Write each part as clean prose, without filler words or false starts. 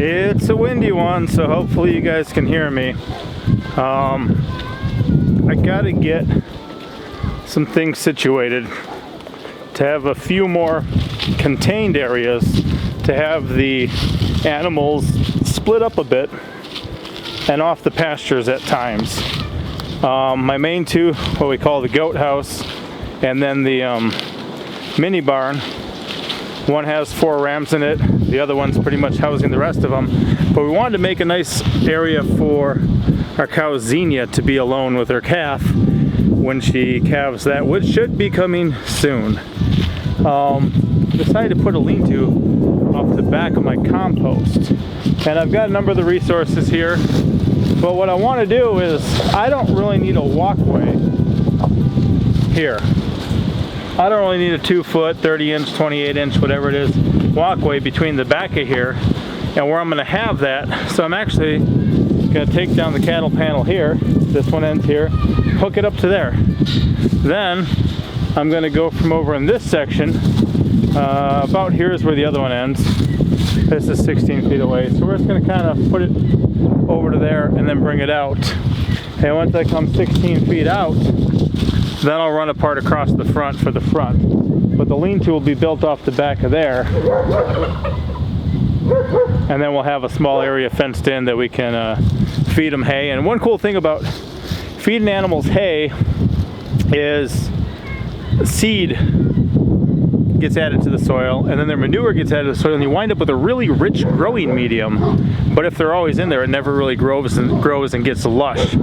It's a windy one, so hopefully you guys can hear me. I gotta get some things situated to have a few more contained areas to have the animals split up a bit and off the pastures at times. My main two, what we call the goat house, and then the mini barn. One has 4 rams in it, the other one's pretty much housing the rest of them. But we wanted to make a nice area for our cow Xenia to be alone with her calf when she calves that, which should be coming soon. Decided to put a lean-to off the back of my compost. And I've got a number of the resources here. But what I want to do is, I don't really need a walkway here. I don't really need a 2-foot, 30-inch, 28-inch, whatever it is, walkway between the back of here and where I'm going to have that. So I'm actually going to take down the cattle panel here. This one ends here. Hook it up to there. Then I'm going to go from over in this section. About here is where the other one ends. This is 16 feet away. So we're just going to kind of put it over to there and then bring it out. And once I come 16 feet out, then I'll run a part across the front for the front. But the lean-to will be built off the back of there. And then we'll have a small area fenced in that we can feed them hay. And one cool thing about feeding animals hay is seed gets added to the soil, and then their manure gets added to the soil, and you wind up with a really rich growing medium. But if they're always in there, it never really grows and gets lush.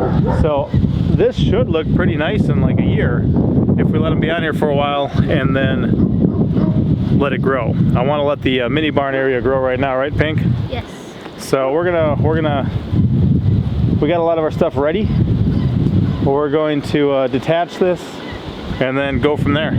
So this should look pretty nice in like a year if we let them be on here for a while and then let it grow. I want to let the mini barn area grow right now, right, Pink? Yes. So we got a lot of our stuff ready. We're going to detach this and then go from there.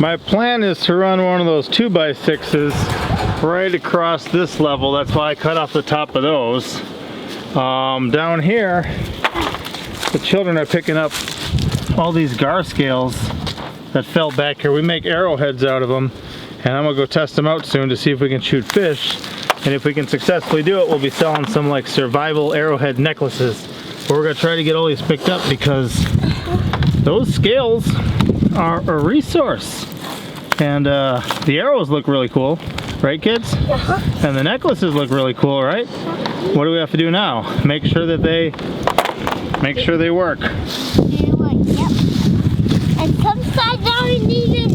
My plan is to run one of those 2x6s right across this level. That's why I cut off the top of those. Down here, the children are picking up all these gar scales that fell back here. We make arrowheads out of them, and I'm gonna go test them out soon to see if we can shoot fish. And if we can successfully do it, we'll be selling some like survival arrowhead necklaces. But we're gonna try to get all these picked up because those scales are a resource. And the arrows look really cool, right, kids? Uh-huh. And the necklaces look really cool, right? What do we have to do now? Make sure that they work. Yep. And sometimes I needed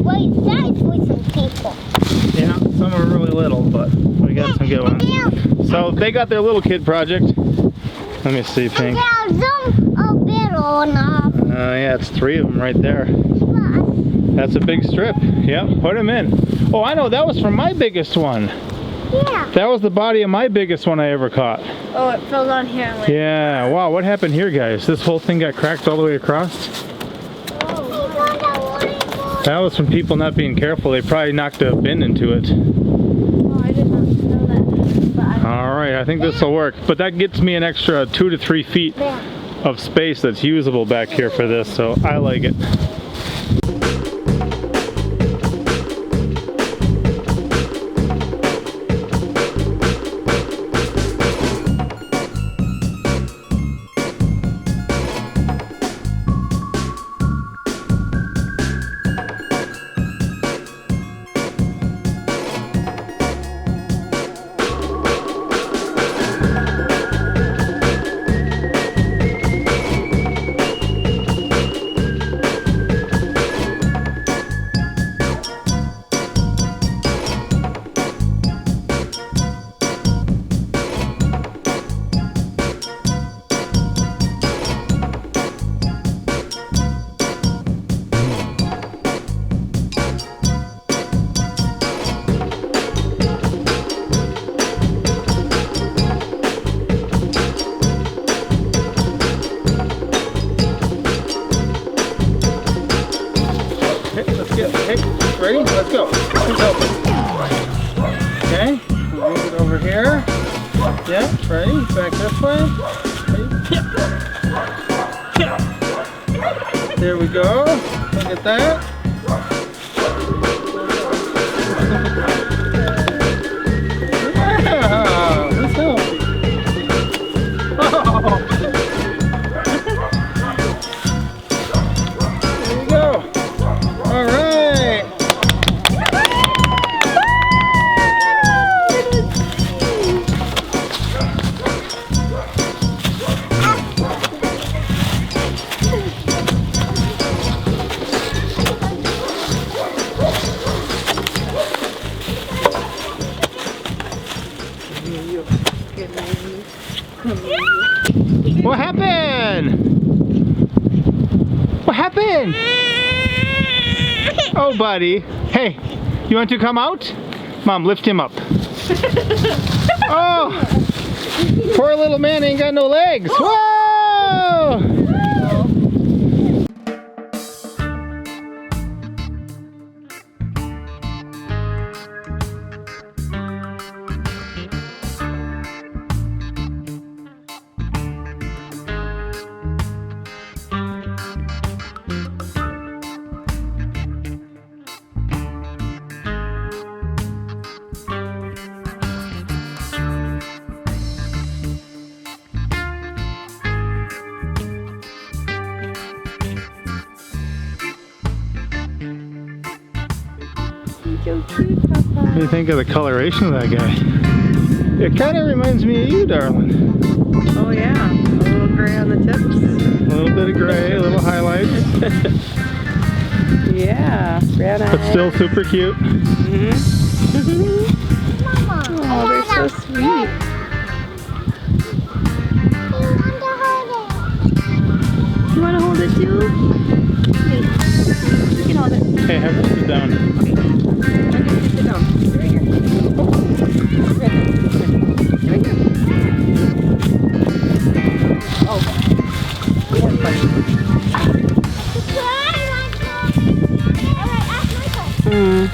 white size for some people. Yeah, some are really little, but we got some good ones. So they got their little kid project. Let me see, Pink. Yeah, it's 3 of them right there. That's a big strip. Yep, put them in. Oh, I know, that was from my biggest one. Yeah. That was the body of my biggest one I ever caught. Oh, it fell down here. Yeah, wow, what happened here, guys? This whole thing got cracked all the way across? Oh. That was from people not being careful. They probably knocked a bin into it. Oh, I did not know that. All right, I think this will work. But that gets me an extra 2 to 3 feet of space that's usable back here for this, so I like it. it. Hey, ready? Let's go. Who's helping? Okay, we'll move it over here. Yeah, ready? Back this way. Ready? There we go. Look at that. Yeah, let's help. Oh. There you go. All right. What happened? What happened? Oh, buddy. Hey, you want to come out? Mom, lift him up. Oh, poor little man ain't got no legs. Whoa! So cute, Papa. What do you think of the coloration of that guy? It kind of reminds me of you, darling. Oh yeah, a little gray on the tips. A little bit of gray, a little highlights, Yeah, brown eyes. but still super cute. Mm-hmm. Mama. Oh, they're so sweet. You want to hold it too? Hey, you can hold it. Hey, have her sit down. Okay, sit down. Right here. Right here. Oh. Yeah, buddy.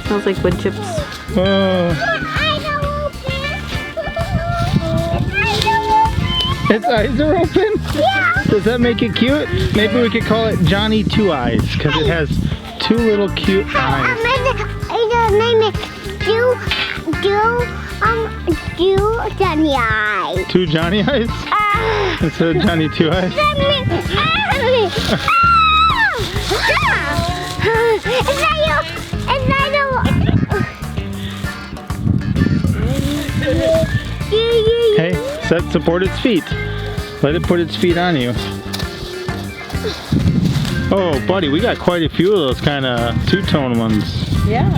Smells like wood chips. Oh, its eyes are open? Does that make it cute? Maybe we could call it Johnny Two Eyes, because it has two little cute eyes. Johnny eyes. Two Johnny Eyes? Instead of Johnny Two Eyes? Hey, support its feet. Let it put its feet on you. Oh, buddy, we got quite a few of those kind of two-tone ones. Yeah.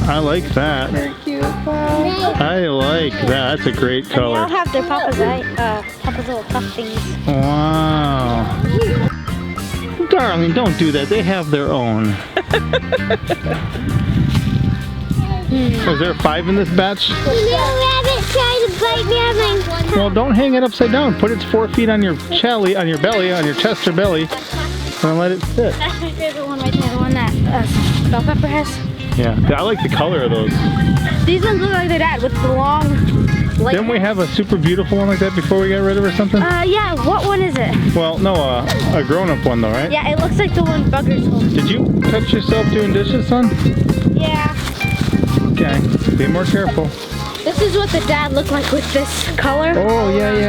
I like that. Very cute. I like that. That's a great They all color. have their Papa's little cuff things. Wow. Darling, don't do that. They have their own. Was there 5 in this batch? Little rabbit tried to bite me on my one. Well, don't hang it upside down. Put its 4 feet on your belly, on your chest or belly, and let it sit. That's my favorite one right there, the one that bell pepper has. Yeah, I like the color of those. These ones look like their dad with the long light. Didn't we have a super beautiful one like that before we got rid of or something? Yeah, what one is it? Well, no, a grown-up one though, right? Yeah, it looks like the one Buggers holds. Did you touch yourself doing dishes, son? Yeah. Okay, be more careful. This is what the dad looked like with this color. Oh, yeah.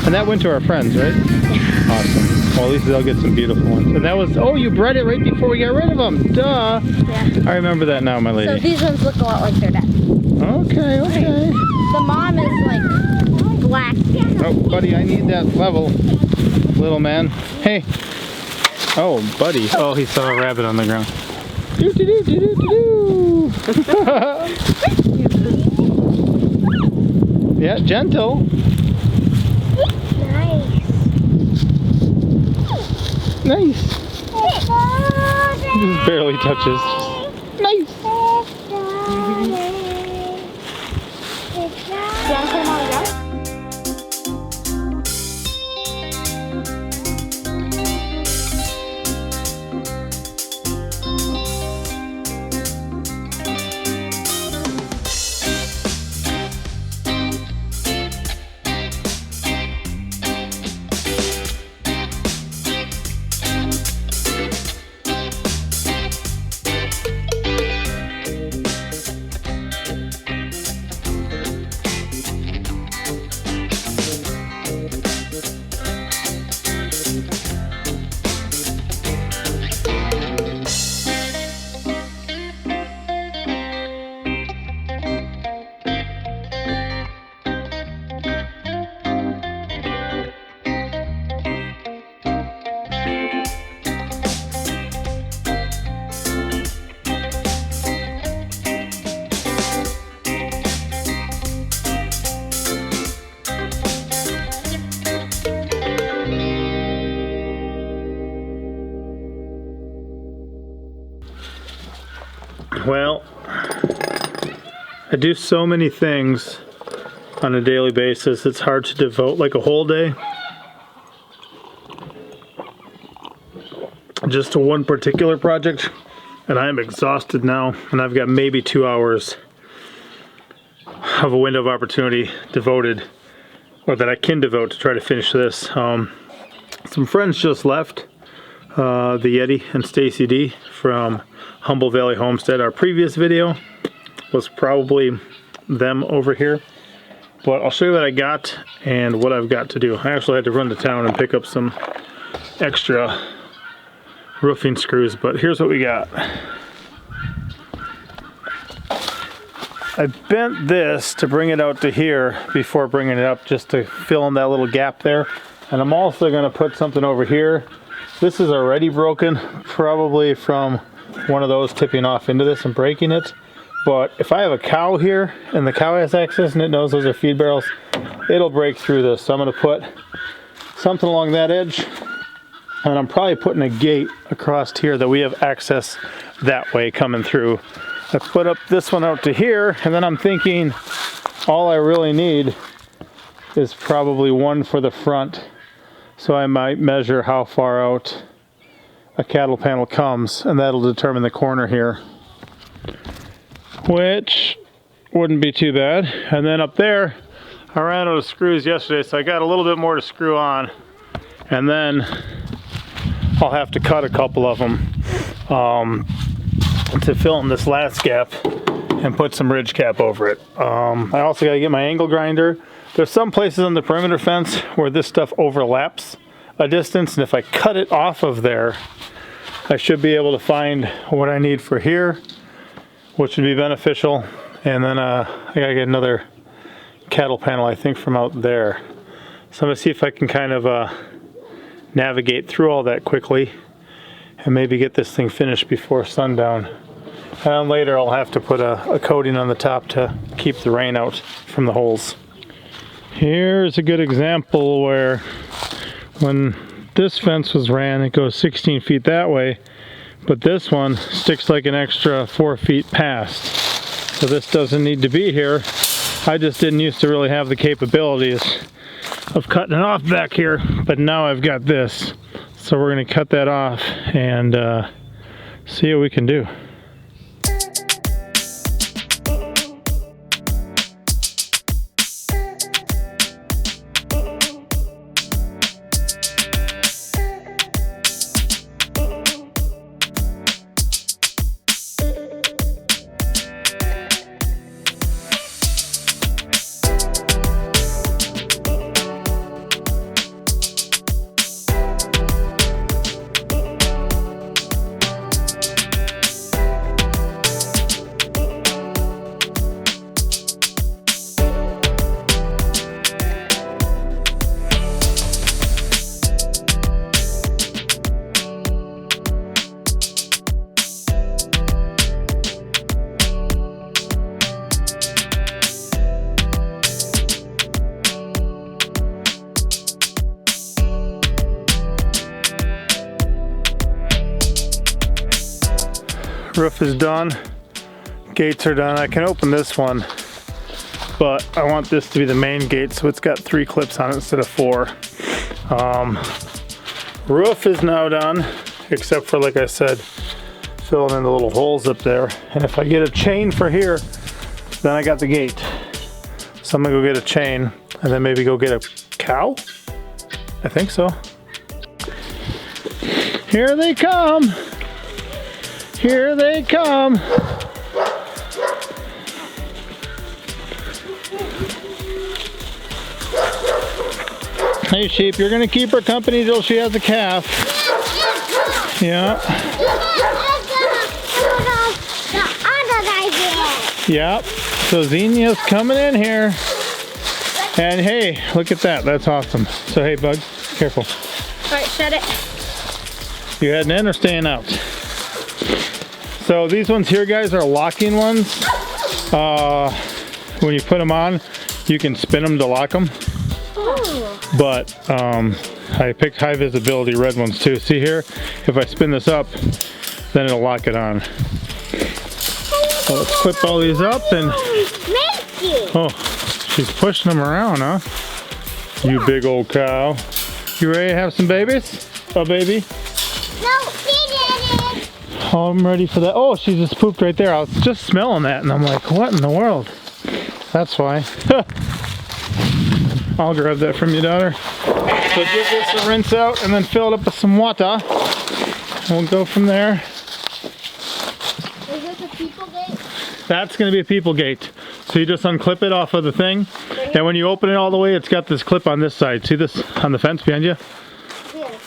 And that went to our friends, right? Awesome. Well, at least they'll get some beautiful ones. And that was, oh, you bred it right before we got rid of them. Duh. Yeah. I remember that now, my So lady. these ones look a lot like their dad. Okay. The mom is like black. Oh, buddy, I need that level, little man. Hey. Oh, buddy. Oh, he saw a rabbit on the ground. Yeah, gentle. Nice. Just barely touches. Nice. Well, I do so many things on a daily basis, it's hard to devote like a whole day just to one particular project, and I am exhausted now, and I've got maybe 2 hours of a window of opportunity devoted, or that I can devote to try to finish this. Some friends just left, the Yeti and Stacy D from Humble Valley Homestead. Our previous video was probably them over here, but I'll show you what I got and what I've got to do. I actually had to run to town and pick up some extra roofing screws, but here's what we got. I bent this to bring it out to here before bringing it up, just to fill in that little gap there. And I'm also going to put something over here. This is already broken, probably from one of those tipping off into this and breaking it. But if I have a cow here and the cow has access and it knows those are feed barrels, it'll break through this. So I'm going to put something along that edge, and I'm probably putting a gate across here that we have access that way coming through. I put up this one out to here, and then I'm thinking all I really need is probably one for the front. So I might measure how far out a cattle panel comes, and that'll determine the corner here, which wouldn't be too bad. And then up there, I ran out of screws yesterday, so I got a little bit more to screw on, and then I'll have to cut a couple of them to fill in this last gap and put some ridge cap over it. I also got to get my angle grinder. There's some places on the perimeter fence where this stuff overlaps a distance, and if I cut it off of there, I should be able to find what I need for here, which would be beneficial. And then I gotta get another cattle panel, I think, from out there. So I'm gonna see if I can kind of navigate through all that quickly and maybe get this thing finished before sundown. And later I'll have to put a coating on the top to keep the rain out from the holes. Here's a good example where when this fence was ran, it goes 16 feet that way, but this one sticks like an extra 4 feet past. So this doesn't need to be here. I just didn't used to really have the capabilities of cutting it off back here, but now I've got this. So we're gonna cut that off and see what we can do. Roof is done, gates are done. I can open this one, but I want this to be the main gate, so it's got 3 clips on it instead of 4. Roof is now done, except for, like I said, filling in the little holes up there. And if I get a chain for here, then I got the gate. So I'm gonna go get a chain and then maybe go get a cow? I think so. Here they come. Here they come. Hey sheep, you're gonna keep her company till she has a calf. Yeah. Yep. So Xenia's coming in here. And hey, look at that. That's awesome. So hey, Bug, careful. Alright, shut it. You heading in or staying out? So these ones here, guys, are locking ones. When you put them on, you can spin them to lock them. But I picked high visibility red ones too. See here, if I spin this up, then it'll lock it on. So let's clip all these up and, Mickey. oh, she's pushing them around, huh? You big old cow. You ready to have some babies? A baby? No, he did it. Oh, I'm ready for that. Oh, she just pooped right there. I was just smelling that and I'm like, what in the world? That's why. I'll grab that from you, daughter. So give this a rinse out and then fill it up with some water. We'll go from there. Is this a people gate? That's going to be a people gate. So you just unclip it off of the thing. And when you open it all the way, it's got this clip on this side. See this on the fence behind you? Yeah.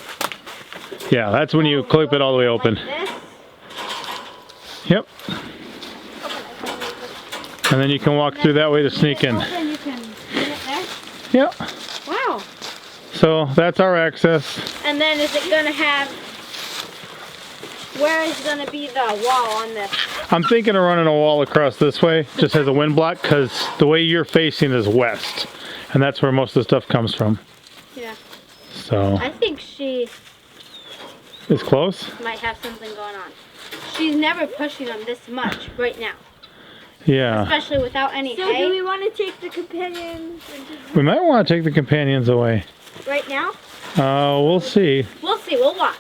Yeah, that's when you clip it all the way open. This. Yep. And then you can walk through that way to sneak in. Open, you can put it there. Yep. Wow. So that's our access. And then is it gonna have? Where is gonna be the wall on this? I'm thinking of running a wall across this way, just as a wind block, because the way you're facing is west. And that's where most of the stuff comes from. Yeah. So, I think she it's close? might have something going on. She's never pushing them this much right now, Yeah. especially without any So hay. do we want to take the companions? We might want to take the companions away. Right now, We'll see. we'll see. We'll watch.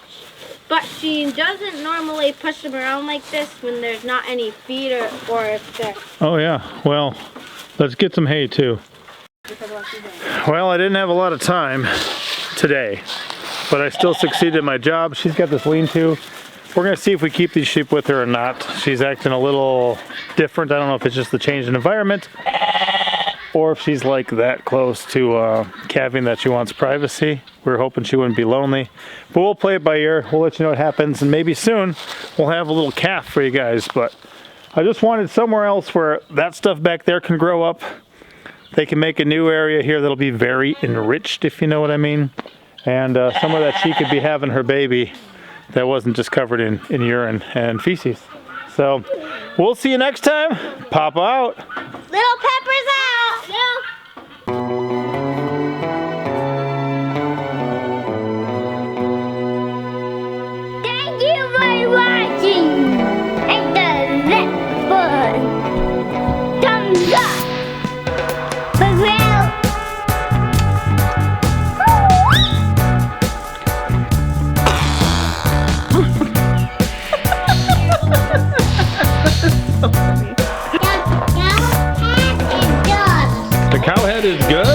But she doesn't normally push them around like this when there's not any feed or if they're. Oh yeah, well, let's get some hay too. Well, I didn't have a lot of time today, but I still succeeded in my job. She's got this lean-to. We're gonna see if we keep these sheep with her or not. She's acting a little different. I don't know if it's just the change in environment or if she's like that close to calving that she wants privacy. We're hoping she wouldn't be lonely, but we'll play it by ear. We'll let you know what happens, and maybe soon we'll have a little calf for you guys. But I just wanted somewhere else where that stuff back there can grow up. They can make a new area here that'll be very enriched, if you know what I mean, and somewhere that she could be having her baby that wasn't just covered in urine and feces. So we'll see you next time. Papa out. Little Pepper's out. Yeah. Thank you for watching. Hit the like button. Thumbs up. For real. The cow head is good. The cow head is good.